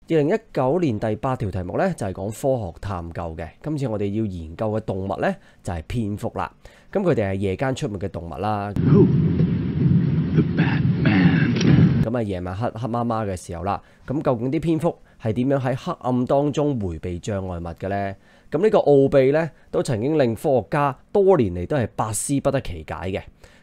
2019年第8條題目咧就係講科學探究嘅。今次我哋要研究嘅動物咧就係蝙蝠啦。咁佢哋係夜間出沒嘅動物啦。咁啊，夜晚黑黑麻麻嘅時候啦，咁究竟啲蝙蝠係點樣喺黑暗當中迴避障礙物嘅呢？咁呢個奧秘咧都曾經令科學家多年嚟都係百思不得其解嘅。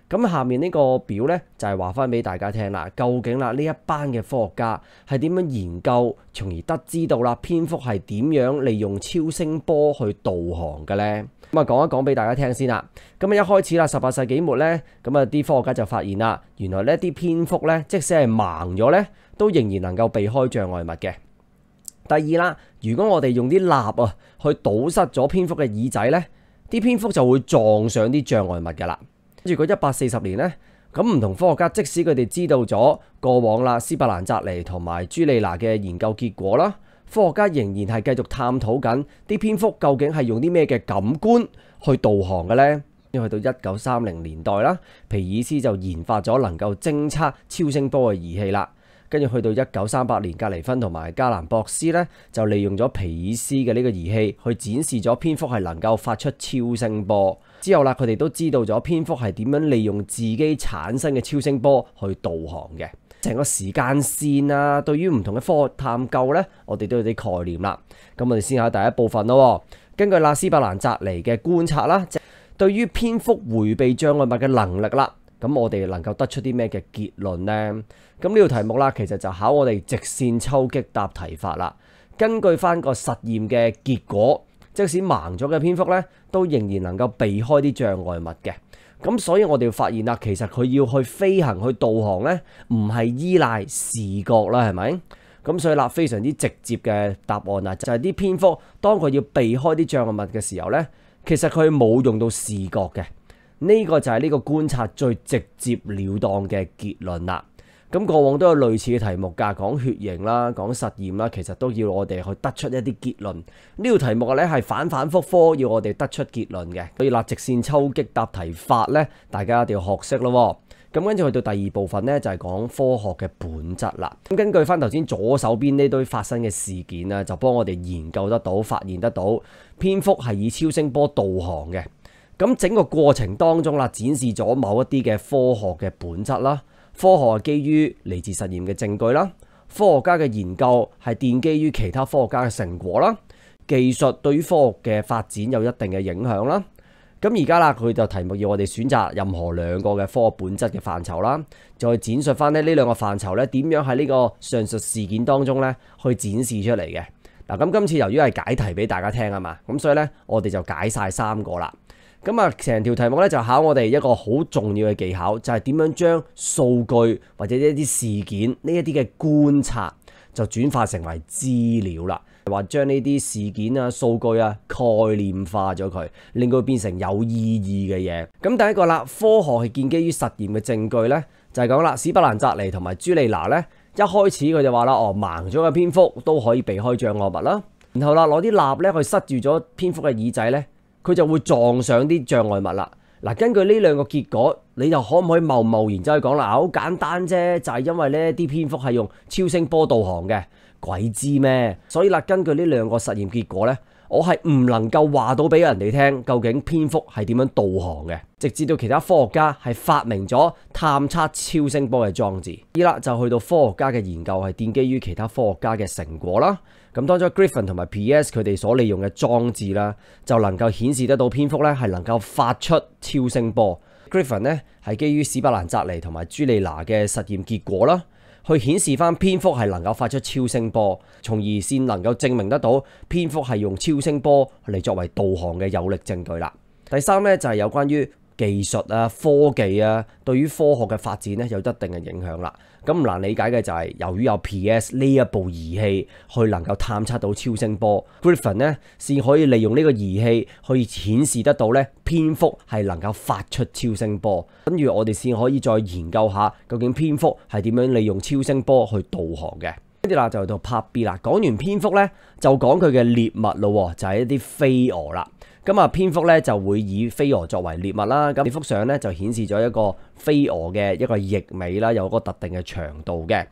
咁下面呢個表咧就係話翻俾大家聽啦，究竟啦呢一班嘅科學家係點樣研究，從而得知到啦蝙蝠係點樣利用超聲波去導航嘅咧？咁啊講一講俾大家聽先啦。咁啊一開始啦，18世紀末咧，咁啊啲科學家就發現啦，原來呢啲蝙蝠咧，即使係盲咗咧，都仍然能夠避開障礙物嘅。第二啦，如果我哋用啲蠟啊去堵塞咗蝙蝠嘅耳仔咧，啲蝙蝠就會撞上啲障礙物噶啦。跟住嗰140年咧，咁唔同科學家即使佢哋知道咗過往啦斯伯蘭扎尼同埋朱莉娜嘅研究結果啦，科學家仍然係繼續探討緊啲蝙蝠究竟係用啲咩嘅感官去導航嘅呢？因為去到1930年代啦，皮爾斯就研發咗能夠偵測超聲波嘅儀器啦。跟住去到1938年，格尼芬同埋加蘭博斯咧就利用咗皮爾斯嘅呢個儀器去展示咗蝙蝠係能夠發出超聲波。之後啦，佢哋都知道咗蝙蝠係點樣利用自己產生嘅超聲波去導航嘅。成個時間線啊，對於唔同嘅科學探究咧，我哋都有啲概念啦。咁我哋先睇第一部分咯。根據斯伯蘭扎尼嘅觀察啦，對於蝙蝠迴避障礙物嘅能力啦，咁我哋能夠得出啲咩嘅結論呢？咁呢條題目啦，其實就考我哋直線抽擊答題法啦。根據翻個實驗嘅結果，即使盲咗嘅蝙蝠咧，都仍然能夠避開啲障礙物嘅。咁所以我哋要發現啦，其實佢要去飛行去導航咧，唔係依賴視覺啦，係咪？咁所以啦，非常之直接嘅答案啊，就係啲蝙蝠當佢要避開啲障礙物嘅時候咧，其實佢冇用到視覺嘅。呢個就係呢個觀察最直接了當嘅結論啦。咁過往都有類似嘅題目㗎，講血型啦，講實驗啦，其實都要我哋去得出一啲結論。呢條題目咧係反反覆覆要我哋得出結論嘅，所以直線抽擊答題法咧，大家一定要學識咯。咁跟住去到第二部分咧，就係講科學嘅本質啦。咁根據翻頭先左手邊呢堆發生嘅事件啊，就幫我哋研究得到、發現得到蝙蝠係以超聲波導航嘅。咁整個過程當中啦，展示咗某一啲嘅科學嘅本質啦。科學係基於嚟自實驗嘅證據啦，科學家嘅研究係奠基於其他科學家嘅成果啦，技術對於科學嘅發展有一定嘅影響啦。咁而家啦，佢就題目要我哋選擇任何兩個嘅科學本質嘅範疇啦，再展述翻呢兩個範疇咧點樣喺呢個上述事件當中咧去展示出嚟嘅。嗱，咁今次由於係解題俾大家聽啊嘛，咁所以咧我哋就解晒3個啦。咁啊，成條題目咧就考我哋一個好重要嘅技巧，就係點樣將數據或者一啲事件呢一啲嘅觀察就轉化成為資料啦，話將呢啲事件啊、數據啊概念化咗佢，令佢變成有意義嘅嘢。咁第一個啦，科學係建基於實驗嘅證據咧，就係講啦，史伯蘭扎尼同埋朱莉娜咧，一開始佢就話啦，盲咗嘅蝙蝠都可以避開障礙物啦，然後啦攞啲蠟咧去塞住咗蝙蝠嘅耳仔咧，佢就會撞上啲障礙物啦。嗱，根據呢兩個結果，你就可唔可以貿然走去講啦？好簡單啫，就係因為呢啲蝙蝠係用超聲波導航嘅，鬼知咩？所以啦，根據呢兩個實驗結果咧，我係唔能夠話到俾人哋聽，究竟蝙蝠係點樣導航嘅，直至到其他科學家係發明咗探測超聲波嘅裝置。依啦就去到科學家嘅研究係奠基於其他科學家嘅成果啦。咁當咗 Griffin 同埋 PS 佢哋所利用嘅裝置啦，就能夠顯示得到蝙蝠咧係能夠發出超聲波。Griffin 咧係基於史伯蘭扎尼同埋朱莉娜嘅實驗結果啦，去顯示翻蝙蝠係能夠發出超聲波，從而先能夠證明得到蝙蝠係用超聲波嚟作為導航嘅有力證據啦。第三咧就係有關於技術啊、科技啊，對於科學嘅發展咧有一定嘅影響啦。咁唔難理解嘅就係由於有 PS 呢一部儀器去能夠探測到超聲波 ，Griffin 咧先可以利用呢個儀器去顯示得到咧蝙蝠係能夠發出超聲波，跟住我哋先可以再研究下究竟蝙蝠係點樣利用超聲波去導航嘅。跟住啦就到 Part B 啦，講完蝙蝠咧就講佢嘅獵物咯，就係一啲飛蛾啦。咁啊，蝙蝠咧就會以飛蛾作為獵物啦。咁呢幅相咧就顯示咗一個飛蛾嘅一個翼尾啦，有個特定嘅長度嘅。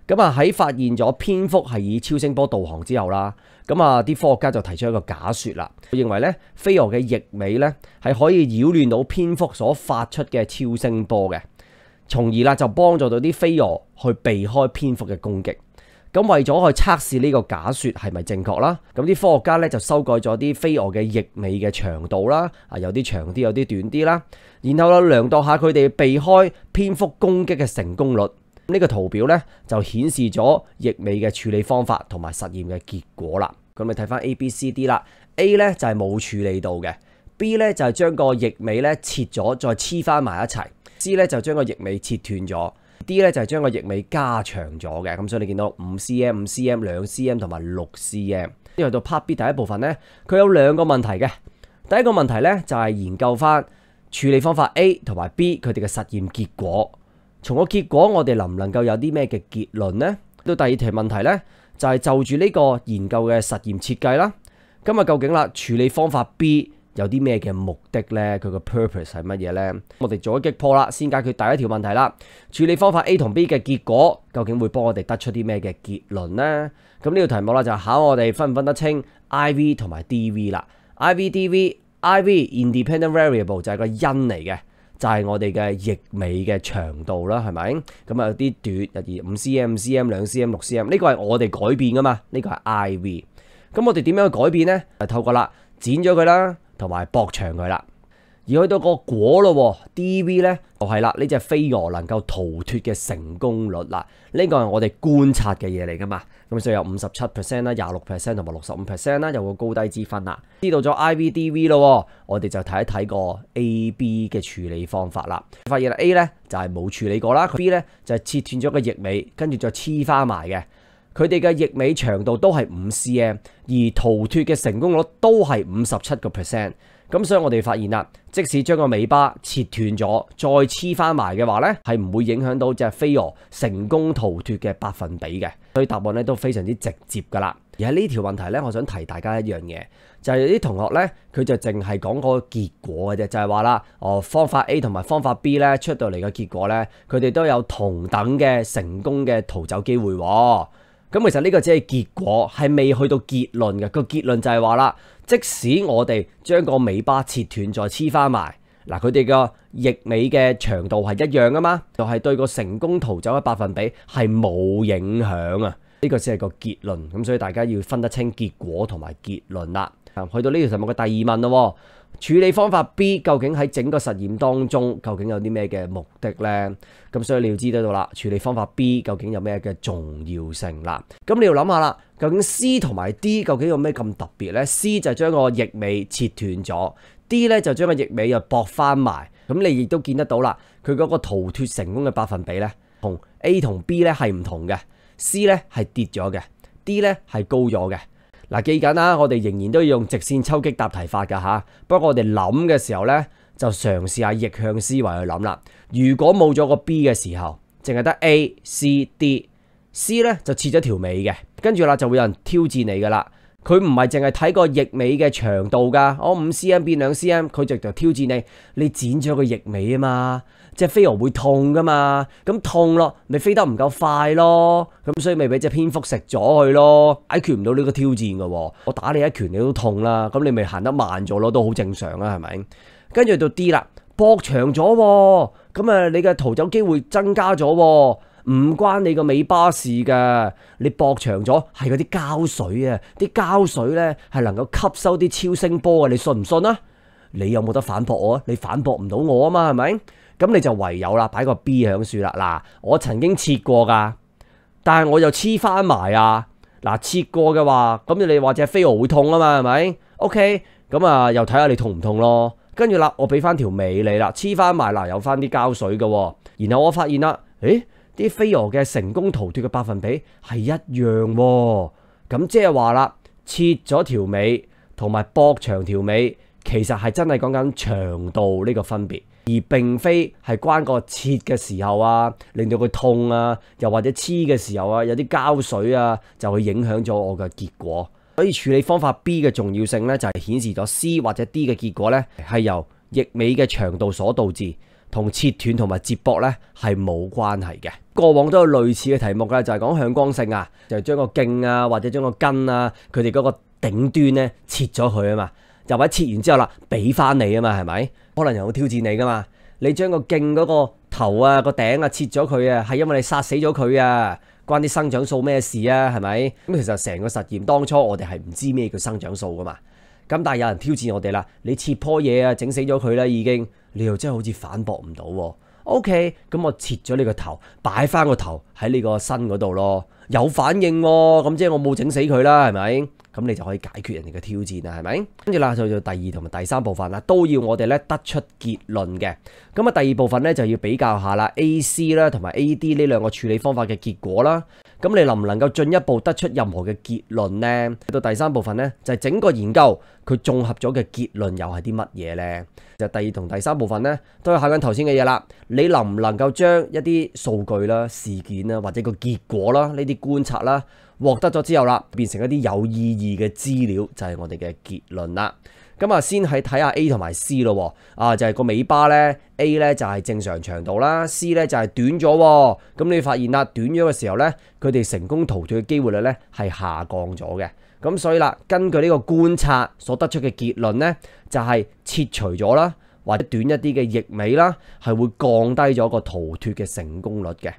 咁啊喺發現咗蝙蝠係以超聲波導航之後啦，咁啊啲科學家就提出一個假說啦，佢認為咧飛蛾嘅翼尾咧係可以擾亂到蝙蝠所發出嘅超聲波嘅，從而啦就幫助到啲飛蛾去避開蝙蝠嘅攻擊。咁為咗去測試呢個假說係咪正確啦，咁啲科學家咧就修改咗啲飛蛾嘅翼尾嘅長度啦，有啲長啲，有啲短啲啦，然後咧量度下佢哋避開蝙蝠攻擊嘅成功率。呢個圖表咧就顯示咗翼尾嘅處理方法同埋實驗嘅結果啦。咁你睇翻 A、B、C、D 啦 ，A 咧就係冇處理到嘅 ，B 咧就係將個翼尾咧切咗再黐翻埋一齊 ，C 咧就將個翼尾切斷咗。D 咧就係將個翼尾加長咗嘅，咁所以你見到5cm、5cm、2cm 同埋6cm。去到 Part B 第一部分咧，佢有兩個問題嘅。第一個問題咧就係研究翻處理方法 A 同埋 B 佢哋嘅實驗結果。從個結果我哋能唔能夠有啲咩嘅結論呢？到第二題問題咧就係就住呢個研究嘅實驗設計啦。咁啊究竟啦處理方法 B 有啲咩嘅目的呢？佢個 purpose 係乜嘢呢？我哋做咗擊破啦，先解決第一條問題啦。處理方法 A 同 B 嘅結果究竟會幫我哋得出啲咩嘅結論呢？咁呢條題目啦就考我哋分唔分得清 IV 同埋 DV 啦。IV、DV、IV independent variable 就係個因嚟嘅，就係我哋嘅翼尾嘅長度啦，係咪？咁啊有啲短，例如5cm、5cm、2cm、6cm，呢個係我哋改變噶嘛？呢個係 IV。咁我哋點樣去改變呢？就透過啦剪咗佢啦。同埋駁長佢啦，而去到個果咯 ，DV 咧就係啦，呢隻飛蛾能夠逃脫嘅成功率啦，呢個係我哋觀察嘅嘢嚟噶嘛，咁所以有57%啦、26%同埋65%啦，有個高低之分啦。知道咗 IV、DV 咯，我哋就睇一睇個 A、B 嘅處理方法啦。發現 A 咧就係冇處理過啦 ，B 咧就係切斷咗個翼尾，跟住再黐翻埋嘅。佢哋嘅翼尾長度都係5cm，而逃脫嘅成功率都係57%。咁所以我哋發現啦，即使將個尾巴切斷咗，再黐翻埋嘅話咧，係唔會影響到隻飛蛾成功逃脫嘅百分比嘅。所以答案咧都非常之直接噶啦。而喺呢條問題咧，我想提大家一樣嘢，就係有啲同學咧，佢就淨係講個結果嘅啫，就係話啦，方法 A 同埋方法 B 咧出到嚟嘅結果咧，佢哋都有同等嘅成功嘅逃走機會喎。咁其實呢個只係結果，係未去到結論嘅。個結論就係話啦，即使我哋將個尾巴切斷再黐翻埋，嗱佢哋個翼尾嘅長度係一樣噶嘛，就係對個成功逃走嘅百分比係冇影響啊。呢個先係個結論，咁所以大家要分得清結果同埋結論啦。去到呢條題目嘅第二問咯，處理方法 B 究竟喺整個實驗當中究竟有啲咩嘅目的呢？咁所以你要知道到啦，處理方法 B 究竟有咩嘅重要性啦？咁你要諗下啦，究竟 C 同埋 D 究竟有咩咁特別呢？ C 就將個翼尾切斷咗 ，D 咧就將個翼尾又駁翻埋。咁你亦都見得到啦，佢嗰個逃脫成功嘅百分比咧，同 A 同 B 咧係唔同嘅。C 咧係跌咗嘅 ，D 咧係高咗嘅。嗱，記緊啦，我哋仍然都要用直線抽擊答題法㗎吓。不過我哋諗嘅時候咧，就嘗試下逆向思維去諗啦。如果冇咗個 B 嘅時候，淨係得 A、C、D，C 咧就切咗條尾嘅，跟住啦就會有人挑戰你㗎啦。佢唔係淨係睇個翼尾嘅長度㗎，我5cm 變2cm，佢就挑戰你，你剪咗個翼尾啊嘛。隻飛蛾會痛噶嘛，咁痛咯，咪飛得唔夠快咯，咁所以咪俾隻蝙蝠食咗佢咯，解決唔到呢個挑戰噶。我打你一拳你都痛啦，咁你咪行得慢咗咯，都好正常啦，係咪？跟住到 D 啦，駁長咗，咁啊你嘅逃走機會增加咗，唔關你個尾巴事噶，你駁長咗係嗰啲膠水啊，啲膠水咧係能夠吸收啲超聲波啊，你信唔信啊？你有冇得反駁我啊？你反駁唔到我啊嘛，係咪？咁你就唯有啦，擺個 B 響樹啦。嗱，我曾經切過噶，但係我又黐翻埋啊。嗱，切過嘅話，咁你話隻飛蛾會痛啊嘛，係咪 ？OK，咁啊，又睇下你痛唔痛咯。跟住啦，我俾翻條尾你啦，黐翻埋嗱，有翻啲膠水嘅。然後我發現啦，啲飛蛾嘅成功逃脫嘅百分比係一樣喎。咁即係話啦，切咗條尾同埋駁長條尾，其實係真係講緊長度呢個分別。而並非係關個切嘅時候啊，令到佢痛啊，又或者黐嘅時候啊，有啲膠水啊，就會影響咗我嘅結果。所以處理方法 B 嘅重要性咧，就係顯示咗 C 或者 D 嘅結果咧，係由翼尾嘅長度所導致，同切斷同埋接駁咧係冇關係嘅。過往都有類似嘅題目嘅，就係講向光性啊，就係將個莖啊或者將個根啊佢哋嗰個頂端咧切咗佢啊嘛，又或者切完之後啦俾翻你啊嘛，係咪？可能有人會挑戰你噶嘛，你將個莖嗰個頭啊個頂啊切咗佢啊，係因為你殺死咗佢啊，關啲生長素咩事啊？係咪？咁其實成個實驗當初我哋係唔知咩叫生長素噶嘛。咁但係有人挑戰我哋啦，你切棵嘢啊，整死咗佢啦已經，你又真係好似反駁唔到喎。OK， 咁我切咗你個頭，擺翻個頭喺你個身嗰度咯，有反應喎，咁即係我冇整死佢啦，係咪？咁你就可以解決人哋嘅挑戰啦，係咪？跟住啦，就到第二同埋第三部分啦，都要我哋咧得出結論嘅。咁啊，第二部分咧就要比較下啦 AC 啦同埋 AD 呢兩個處理方法嘅結果啦。咁你能唔能夠進一步得出任何嘅結論呢？到第三部分呢，就係整個研究佢綜合咗嘅結論又係啲乜嘢呢？就第二同第三部分呢，都係考緊頭先嘅嘢啦。你能唔能夠將一啲數據啦、事件啦或者個結果啦、呢啲觀察啦獲得咗之後啦，變成一啲有意義嘅資料，就係我哋嘅結論啦。咁啊，先係睇下 A 同埋 C 咯，就係個尾巴呢 A 呢就係正常長度啦 ，C 呢就係短咗。咁你發現啦，短咗嘅時候呢，佢哋成功逃脫嘅機會率呢係下降咗嘅。咁所以啦，根據呢個觀察所得出嘅結論呢，就係切除咗啦，或者短一啲嘅翼尾啦，係會降低咗個逃脫嘅成功率嘅。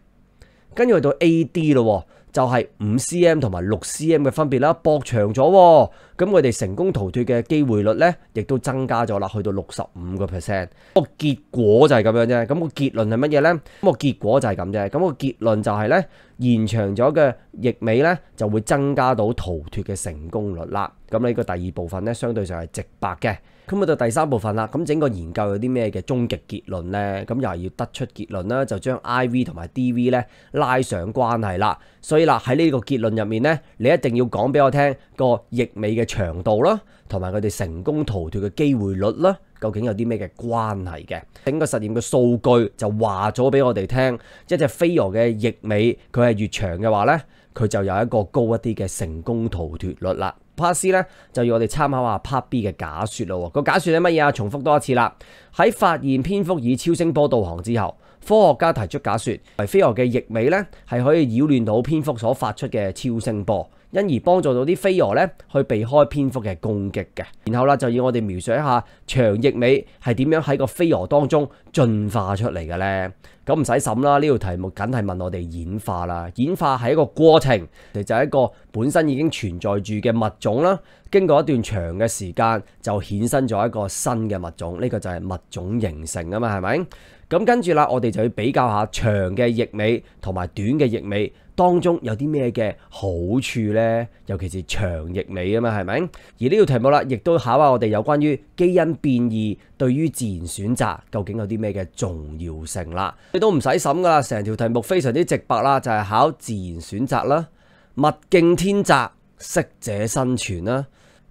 跟住去到 AD 咯。就係5cm 同埋6cm嘅分別啦，駁長咗，咁佢哋成功逃脫嘅機會率咧，亦都增加咗啦，去到65%。個結果就係咁樣啫。咁個結論係乜嘢咧？咁個結果就係咁啫。咁個結論就係咧，延長咗嘅翼尾咧，就會增加到逃脫嘅成功率啦。咁呢個第二部分咧，相對上係直白嘅。咁去到第三部分啦，咁整個研究有啲咩嘅終極結論呢？咁又係要得出結論啦，就將 IV 同埋 DV 咧拉上關係啦。所以啦，喺呢個結論入面呢，你一定要講俾我聽個翼尾嘅長度啦，同埋佢哋成功逃脫嘅機會率啦，究竟有啲咩嘅關係嘅？整個實驗嘅數據就話咗俾我哋聽，一隻飛蛾嘅翼尾佢係越長嘅話呢，佢就有一個高一啲嘅成功逃脫率啦。Part C 咧就要我哋參考下 Part B 嘅假説咯。個假説係乜嘢啊？重複多一次啦。喺發現蝙蝠以超聲波導航之後，科學家提出假説，係飛蛾嘅翼尾咧係可以擾亂到蝙蝠所發出嘅超聲波，因而幫助到啲飛蛾咧去避開蝙蝠嘅攻擊嘅。然後啦，就要我哋描述一下長翼尾係點樣喺個飛蛾當中進化出嚟嘅咧。咁唔使審啦，呢條題目梗係問我哋演化啦。演化係一個過程，就係一個本身已經存在住嘅物種啦，經過一段長嘅時間就衍生咗一個新嘅物種，呢個就係物種形成啊嘛，係咪？咁跟住啦，我哋就要比較下長嘅翼尾同埋短嘅翼尾當中有啲咩嘅好處呢？尤其是長翼尾啊嘛，係咪？而呢條題目啦，亦都考下我哋有關於基因變異對於自然選擇究竟有啲咩嘅重要性啦。你都唔使審噶啦，成條題目非常之直白啦，就係考自然選擇啦，物競天擇，適者生存啦。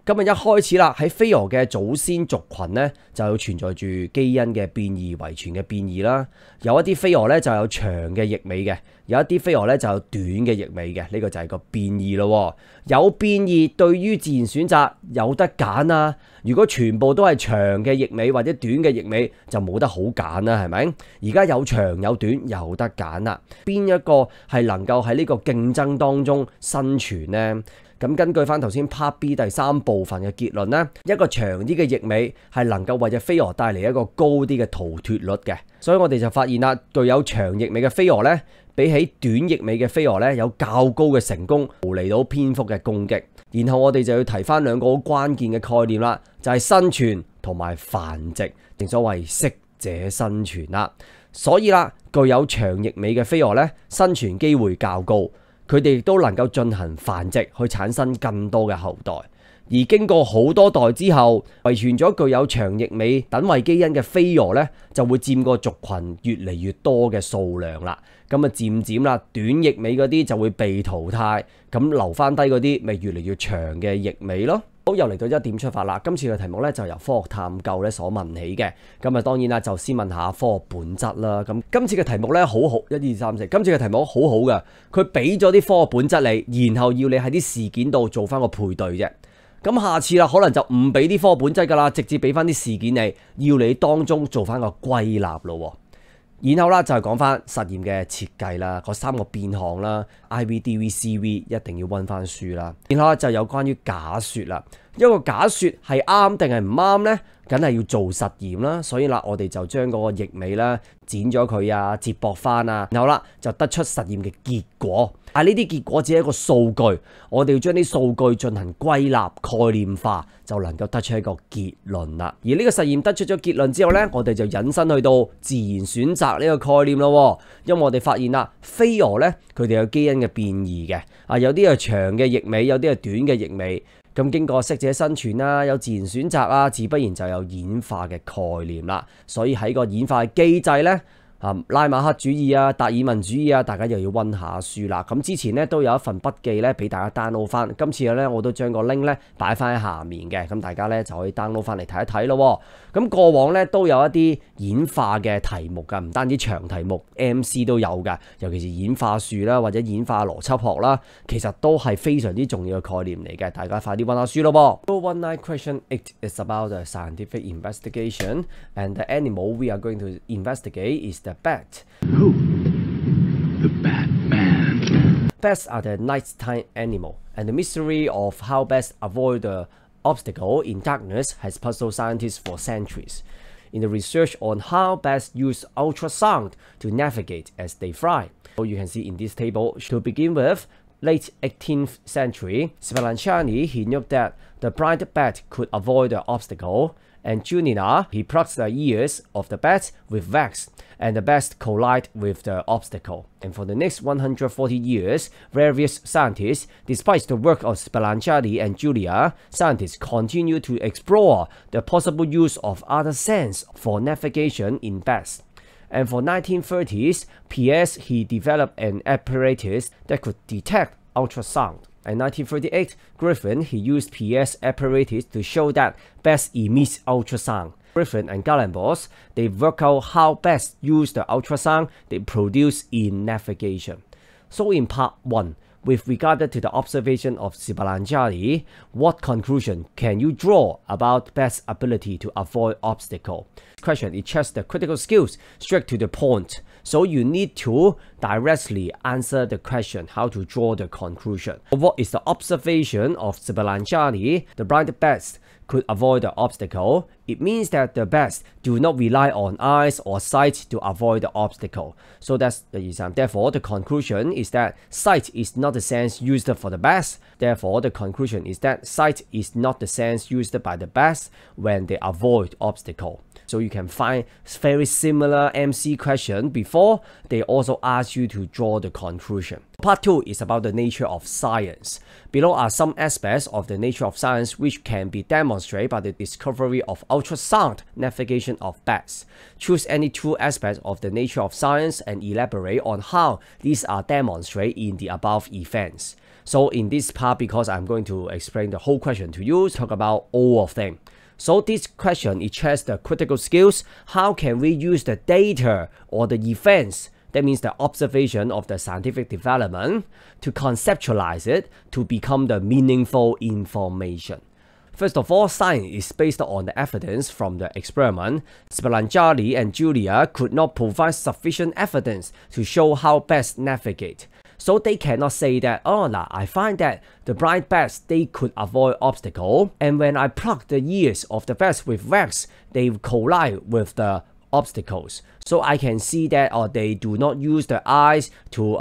今日一開始啦，喺飛蛾嘅祖先族群咧，就有存在住基因嘅變異遺傳嘅變異啦。有一啲飛蛾咧就有長嘅翼尾嘅，有一啲飛蛾咧就有短嘅翼尾嘅。呢個就係個變異咯。有變異對於自然選擇有得揀啊！如果全部都係長嘅翼尾或者短嘅翼尾，就冇得好揀啦，係咪？而家有長有短，有得揀啦。邊一個係能夠喺呢個競爭當中生存呢？咁根據翻頭先 Part B 第三部分嘅結論呢，一個長啲嘅翼尾係能夠為隻飛蛾帶嚟一個高啲嘅逃脫率嘅，所以我哋就發現啦，具有長翼尾嘅飛蛾呢，比起短翼尾嘅飛蛾呢，有較高嘅成功逃離到蝙蝠嘅攻擊。然後我哋就要提翻兩個好關鍵嘅概念啦，就係生存同埋繁殖，正所謂適者生存啦。所以啦，具有長翼尾嘅飛蛾呢，生存機會較高。佢哋亦都能夠進行繁殖，去產生更多嘅後代。而經過好多代之後，遺傳咗具有長翼尾等位基因嘅飛蛾呢，就會佔個族群越嚟越多嘅數量啦。咁啊，漸漸啦，短翼尾嗰啲就會被淘汰，咁留翻低嗰啲咪越嚟越長嘅翼尾咯。好，又嚟到一點出發啦。今次嘅題目咧就由科學探究咧所問起嘅。咁啊，當然啦，就先問下科學本質啦。咁今次嘅題目咧好好，1、2、3、4。今次嘅題目好好嘅，佢俾咗啲科學本質你，然後要你喺啲事件度做翻個配對啫。咁下次啦，可能就唔俾啲科學本質噶啦，直接俾翻啲事件你，要你當中做翻個歸納咯。然後啦就係講翻實驗嘅設計啦，嗰3個變項啦 ，IB、DV、CV 一定要溫翻書啦。然後就有關於假説啦，一個假説係啱定係唔啱呢？梗係要做實驗啦，所以啦，我哋就將嗰個譯尾啦剪咗佢啊，接駁翻啊，然後啦就得出實驗嘅結果。但係呢啲結果只係一個數據，我哋要將啲數據進行歸納概念化，就能夠得出一個結論啦。而呢個實驗得出咗結論之後呢，我哋就引申去到自然選擇呢個概念咯。因為我哋發現啦，飛蛾呢，佢哋有基因嘅變異嘅，有啲係長嘅翼尾，有啲係短嘅翼尾。咁經過適者生存啦，有自然選擇啊，自不然就有演化嘅概念啦。所以喺個演化嘅機制呢，拉馬克主義啊、達爾文主義啊，大家又要溫下書啦。咁之前咧都有一份筆記咧俾大家 download 翻，今次咧我都將個 link 咧擺翻喺下面嘅，咁大家咧就可以 download 翻嚟睇一睇咯。咁過往咧都有一啲演化嘅題目㗎，唔單止長題目 MC 都有㗎，尤其是演化樹啦或者演化邏輯學啦，其實都係非常之重要嘅概念嚟嘅，大家快啲溫下書咯。One Night Question 8 is about the scientific investigation, and the animal we are going to investigate is the bat. Who? The Batman. Bats are the nighttime animal, and the mystery of how bats avoid the obstacle in darkness has puzzled scientists for centuries. In the research on how bats use ultrasound to navigate as they fly, so you can see in this table, to begin with, late 18th century, Spallanzani, he knew that the blind bat could avoid the obstacle, and Juliana, he plucked the ears of the bat with wax, and the bats collide with the obstacle. And for the next 140 years, various scientists, despite the work of Spallanzani and Julia, scientists continue to explore the possible use of other sense for navigation in bats. And for 1930s, P.S. he developed an apparatus that could detect ultrasound. In 1938, Griffin he used P.S. apparatus to show that bats emit ultrasound. Griffin and Galambos, they work out how bats use the ultrasound they produce in navigation. So in part 1, with regard to the observation of Spallanzani, what conclusion can you draw about bats' ability to avoid obstacle? This question, it checks the critical skills straight to the point. So you need to directly answer the question, how to draw the conclusion. What is the observation of Spallanzani? The blind bats could avoid the obstacle. It means that the bats do not rely on eyes or sight to avoid the obstacle. So that's the exam. Therefore, the conclusion is that sight is not the sense used for the bats. Therefore, the conclusion is that sight is not the sense used by the bats when they avoid obstacle. So you can find very similar MC question before. They also ask you to draw the conclusion. Part 2 is about the nature of science. Below are some aspects of the nature of science which can be demonstrated by the discovery of ultrasound navigation of bats. Choose any 2 aspects of the nature of science and elaborate on how these are demonstrated in the above events. So in this part, because I'm going to explain the whole question to you, talk about all of them. So this question, it checks the critical skills. How can we use the data or the events, that means the observation of the scientific development, to conceptualize it to become the meaningful information? First of all, science is based on the evidence from the experiment. Spallanzani and Julia could not provide sufficient evidence to show how bats navigate. So they cannot say that, I find that the blind bats, they could avoid obstacle, and when I pluck the ears of the bats with wax, they collide with the obstacles. So I can see that they do not use the eyes to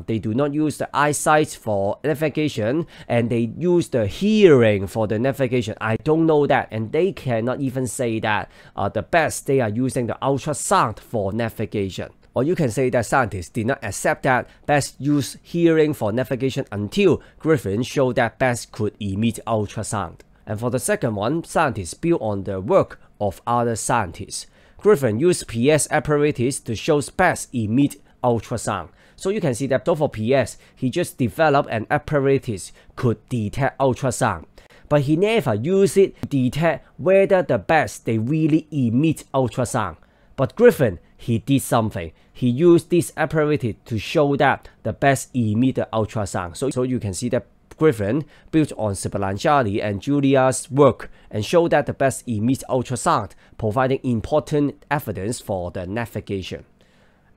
they do not use the eyesight for navigation, and they use the hearing for the navigation. I don't know that, and they cannot even say that the bats, they are using the ultrasound for navigation. Or you can say that scientists did not accept that bats use hearing for navigation until Griffin showed that bats could emit ultrasound. And for the second one, scientists build on the work of other scientists. Griffin used PS apparatus to show bats emit ultrasound. So you can see that for PS, he just developed an apparatus could detect ultrasound. But he never used it to detect whether the bats, they really emit ultrasound. But Griffin, he did something. He used this apparatus to show that the bats emit the ultrasound. So you can see that Griffin built on Spallanzani and Julia's work and showed that the bats emit ultrasound, providing important evidence for the navigation.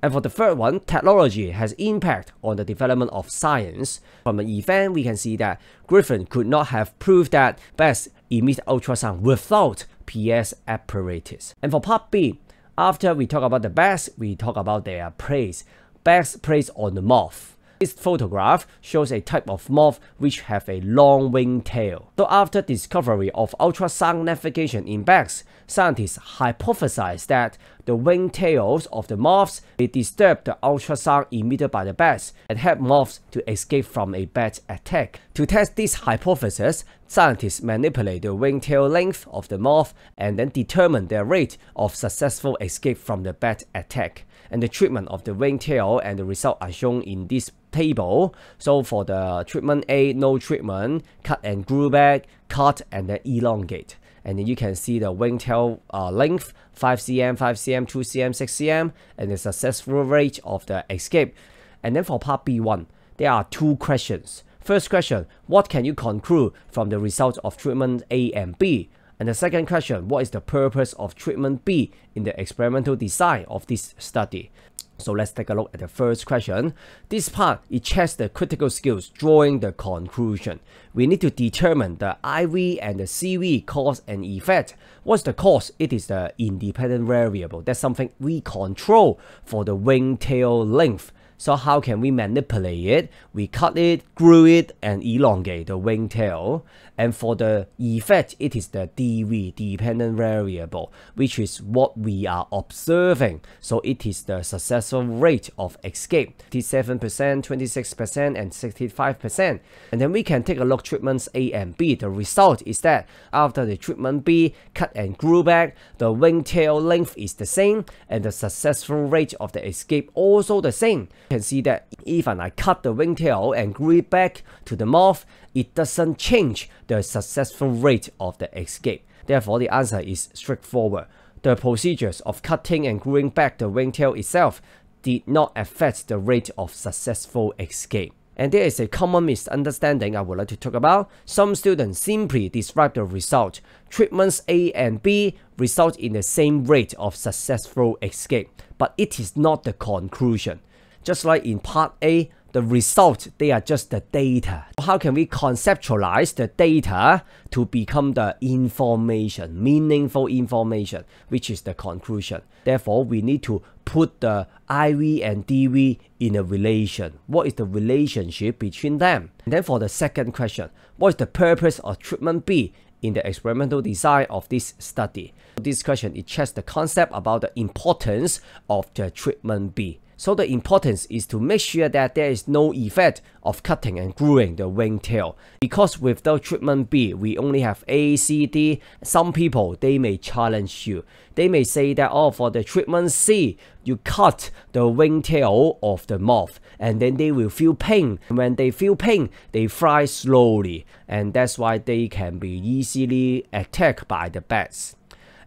And for the third one, technology has impact on the development of science. From an event, we can see that Griffin could not have proved that bats emit ultrasound without PS apparatus. And for part B, after we talk about the bats, we talk about their prey. Bats prey on the moth. This photograph shows a type of moth which have a long wing tail. So after discovery of ultrasound navigation in bats, scientists hypothesized that the wing tails of the moths may disturb the ultrasound emitted by the bats and help moths to escape from a bat attack. To test this hypothesis, scientists manipulate the wing tail length of the moth and then determine their rate of successful escape from the bat attack. And the treatment of the wing tail and the result are shown in this table. So for the treatment A, no treatment, cut and grew back, cut and then elongate. And then you can see the wing tail length, 5 cm, 5 cm, 2 cm, 6 cm, and the successful rate of the escape. And then for part B1, there are two questions. First question, what can you conclude from the results of treatment A and B? And the second question, what is the purpose of treatment B in the experimental design of this study? So let's take a look at the first question. This part, it checks the critical skills drawing the conclusion. We need to determine the IV and the CV cause and effect. What's the cause? It is the independent variable. That's something we control for the wing tail length. So how can we manipulate it? We cut it, grew it, and elongate the wing tail. And for the effect, it is the DV, dependent variable, which is what we are observing. So it is the successful rate of escape, 57%, 26%, and 65%. And then we can take a look at treatments A and B. The result is that after the treatment B, cut and grew back, the wing tail length is the same, and the successful rate of the escape also the same. You can see that even I cut the wing tail and grew it back to the moth, it doesn't change the successful rate of the escape. Therefore, the answer is straightforward. The procedures of cutting and growing back the wing tail itself did not affect the rate of successful escape. And there is a common misunderstanding I would like to talk about. Some students simply describe the result. Treatments A and B result in the same rate of successful escape, but it is not the conclusion. Just like in part A, the result, they are just the data. How can we conceptualize the data to become the information, meaningful information, which is the conclusion? Therefore, we need to put the IV and DV in a relation. What is the relationship between them? And then for the second question, what is the purpose of treatment B in the experimental design of this study? This question, it checks the concept about the importance of the treatment B. So the importance is to make sure that there is no effect of cutting and growing the wing tail. Because without treatment B, we only have A, C, D. Some people, they may challenge you. They may say that, oh, for the treatment C, you cut the wing tail of the moth and then they will feel pain. When they feel pain, they fly slowly. And that's why they can be easily attacked by the bats.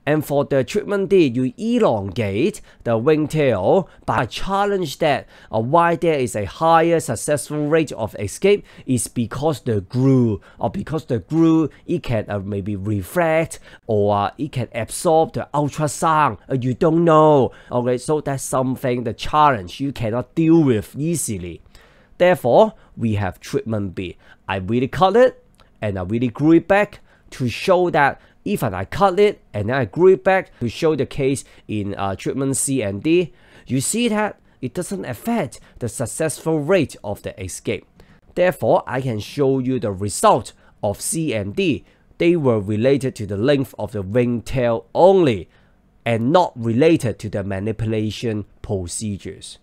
And for the treatment D, you elongate the wing tail by challenge that why there is a higher successful rate of escape is because the glue, it can maybe reflect or it can absorb the ultrasound. You don't know. Okay, so that's something, the challenge you cannot deal with easily. Therefore, we have treatment B. I really cut it and I really grew it back to show that even I cut it and then I grew it back to show the case in treatment C and D, you see that it doesn't affect the successful rate of the escape. Therefore, I can show you the result of C and D. They were related to the length of the wing tail only and not related to the manipulation procedures.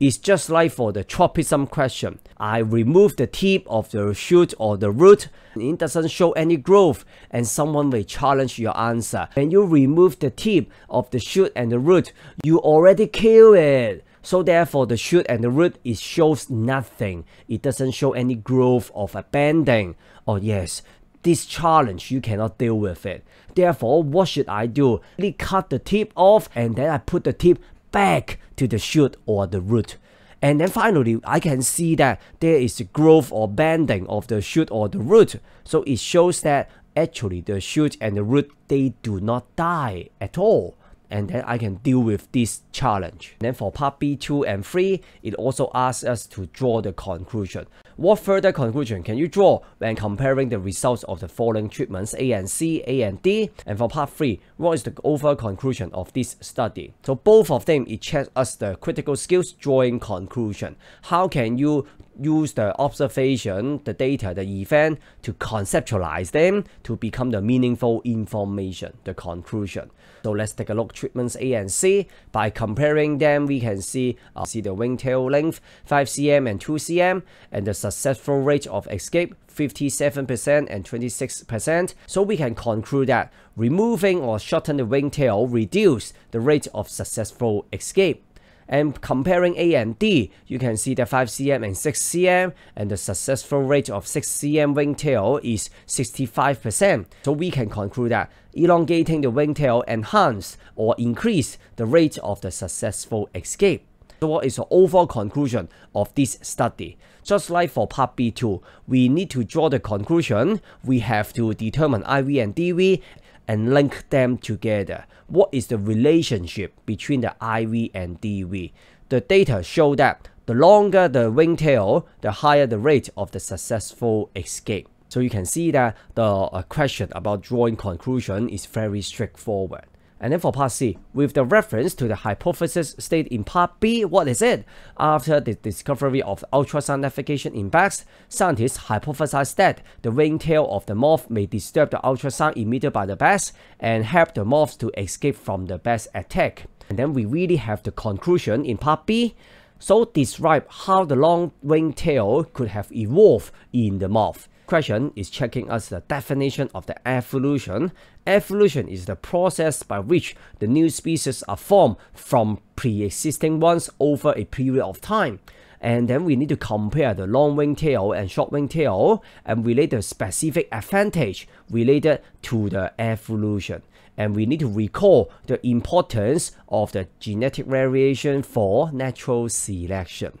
It's just like for the tropism question. I remove the tip of the shoot or the root, it doesn't show any growth, and someone may challenge your answer. When you remove the tip of the shoot and the root, you already kill it. So therefore, the shoot and the root, it shows nothing. It doesn't show any growth of a bending. Oh yes, this challenge, you cannot deal with it. Therefore, what should I do? I cut the tip off and then I put the tip back to the shoot or the root. And then finally, I can see that there is a growth or bending of the shoot or the root. So it shows that actually the shoot and the root, they do not die at all. and then I can deal with this challenge. And then for part B2 and 3, it also asks us to draw the conclusion. What further conclusion can you draw when comparing the results of the following treatments A and C, A and D? And for part 3, what is the overall conclusion of this study? So both of them, it checks us the critical skills drawing conclusion. How can you use the observation, the data, the event to conceptualize them to become the meaningful information, the conclusion. So let's take a look at treatments A and C. By comparing them, we can see the wing tail length 5 cm and 2 cm, and the successful rate of escape 57% and 26%. So we can conclude that removing or shorten the wing tail reduce the rate of successful escape. And comparing A and D, you can see the 5 cm and 6 cm, and the successful rate of 6 cm wing tail is 65%. So we can conclude that elongating the wing tail enhance or increase the rate of the successful escape. So what is the overall conclusion of this study? Just like for part B2, we need to draw the conclusion. We have to determine IV and DV and link them together. What is the relationship between the IV and DV? The data show that the longer the wing tail, the higher the rate of the successful escape. So you can see that the question about drawing conclusion is very straightforward. And then for part C, with the reference to the hypothesis stated in part B, what is it? After the discovery of ultrasound navigation in bats, scientists hypothesized that the wing tail of the moth may disturb the ultrasound emitted by the bats and help the moths to escape from the bats' attack. And then we really have the conclusion in part B. So describe how the long wing tail could have evolved in the moth. Question is checking us the definition of the evolution. Evolution is the process by which the new species are formed from pre-existing ones over a period of time. And then we need to compare the long wing tail and short wing tail and relate the specific advantage related to the evolution. And we need to recall the importance of the genetic variation for natural selection.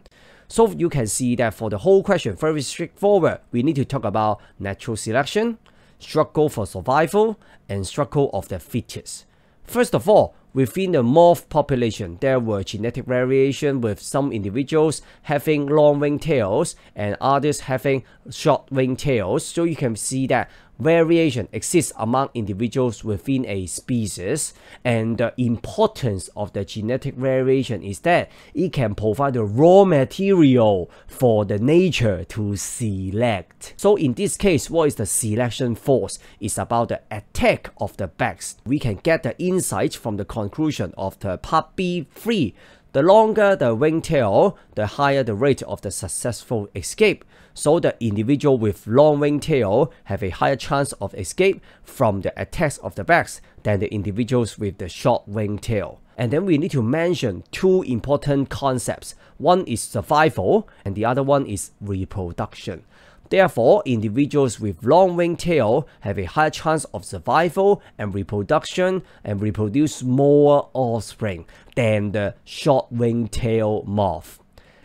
So you can see that for the whole question, very straightforward. We need to talk about natural selection, struggle for survival, and struggle of the fittest. First of all, within the moth population, there were genetic variation with some individuals having long wing tails and others having short wing tails. So you can see that variation exists among individuals within a species, and the importance of the genetic variation is that it can provide the raw material for the nature to select. So in this case, what is the selection force? It's about the attack of the bats. We can get the insight from the conclusion of the part B3. The longer the wing tail, the higher the rate of the successful escape. So the individual with long wing tail have a higher chance of escape from the attacks of the bats than the individuals with the short wing tail. And then we need to mention two important concepts. One is survival and the other one is reproduction. Therefore, individuals with long wing tail have a higher chance of survival and reproduction and reproduce more offspring than the short wing tail moth.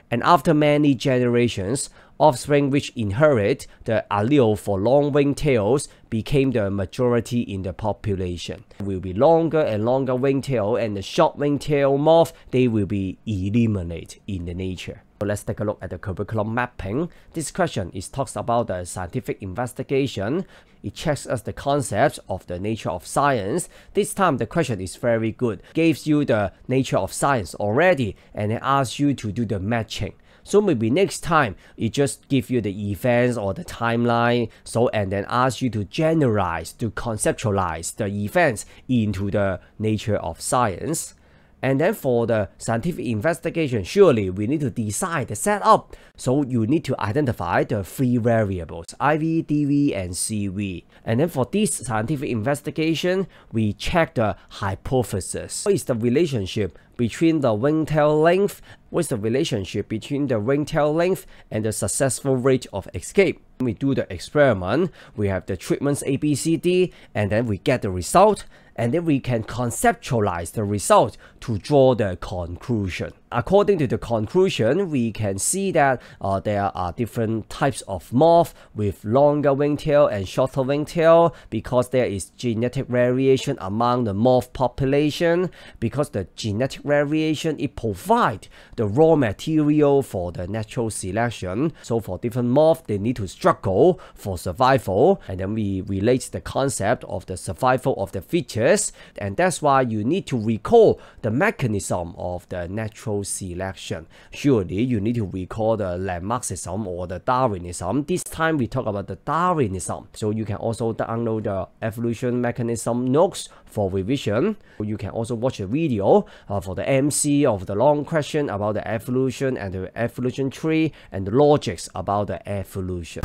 And after many generations, offspring which inherit the allele for long wing tails became the majority in the population. It will be longer and longer wing tail, and the short wing tail moth, they will be eliminated in the nature. So let's take a look at the curriculum mapping. This question talks about the scientific investigation. It checks us the concepts of the nature of science. This time the question is very good. Gives you the nature of science already and it asks you to do the matching. So maybe next time it just gives you the events or the timeline, and then ask you to generalize, to conceptualize the events into the nature of science. And then for the scientific investigation, surely we need to decide the setup. So you need to identify the three variables, IV, DV, and CV. And then for this scientific investigation, we check the hypothesis. What is the relationship between the wing tail length? What's the relationship between the wing tail length and the successful rate of escape? When we do the experiment, we have the treatments A, B, C, D, and then we get the result. And then we can conceptualize the result to draw the conclusion. according to the conclusion, we can see that there are different types of moth with longer wingtail and shorter wingtail because there is genetic variation among the moth population. Because the genetic variation, it provides the raw material for the natural selection. So for different moths, they need to struggle for survival. And then we relate the concept of the survival of the fittest. And that's why you need to recall the mechanism of the natural selection. Surely you need to recall the Lamarckism or the Darwinism. This time we talk about the Darwinism. So you can also download the evolution mechanism notes for revision. You can also watch a video for the MC of the long question about the evolution and the evolution tree and the logics about the evolution.